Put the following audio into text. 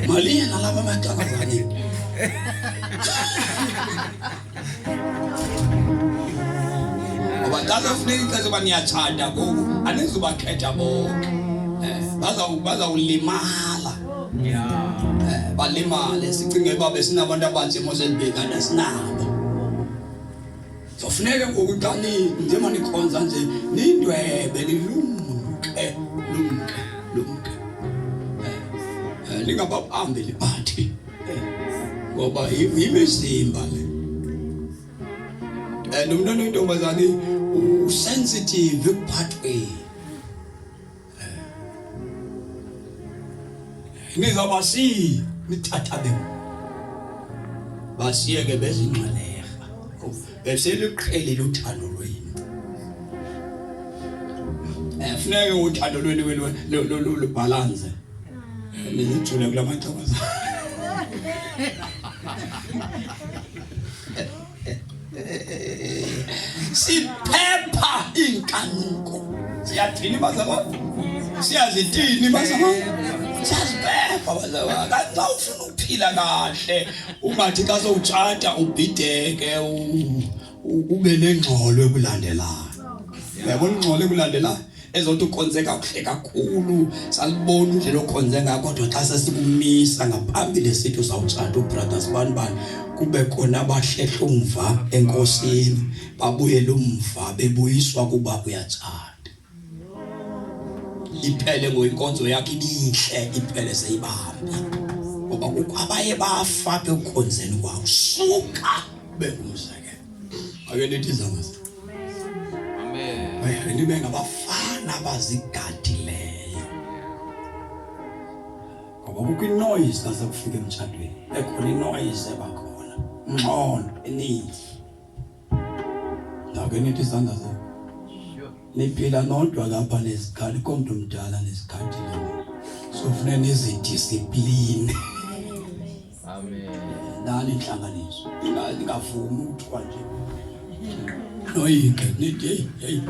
Malinye nalaba amadakazane. Abadala kufuneka ukuthi baniyachanda ngoku anizubakhetha bonke. Bazawulimala. Balimale sicinge babe sinabantu abanzima oselibekana sinabo. Sofuneke ngoku xa njengoba nikhonza nje nindwebe lumke. Lingabaphambili bathi ngoba imizimba le. Nomntwana oyintombazane usensitive ekuphethwe. Nizaba nithathabe basiyeke bezingxaleha beseliqhelile uthando lwenu. Funeke uthando lwenu lubalance nizijule kula mantombazane. Siphepha inkanuko siyathini bazalwane siyazithini bazalwane siyaziphepha bazalwane kanti ufuna ukuphila kahle ungathi xa sowutshata ubhideke ube nengxolo ekulandelayo. Uyabona ingxolo ekulandelayo ezothi ukhonze kakuhle kakhulu salibona indlela okhonze ngakho kodwa xa sesikumisa ngaphambili sithi uzawutshata ubrothers bani kube khona abahlehla umva enkosini babuyele umva bebuyiswa kuba uyatshata. Iphele ngoyinkonzo yakhe ibihle iphele seyibambi ngoba kukho abaye bafa bekukhonzeni kwawo suka bengumzekelo. Ake nithi zamasi. Amen. Nibe ngabafana abazigadileyo ngoba kukho inoise xa sekufika emtshadweni ekhona inoise ebakhona ngcono eninzi. Ake nithi izandla zakho. Niphila nodwa lapha nesikhathi komuntu omdala nesikhathi lena sofuna nizidiscipline. Amen. Nani inhlanganiso ingavumi ukuthi nje noyike nithi hey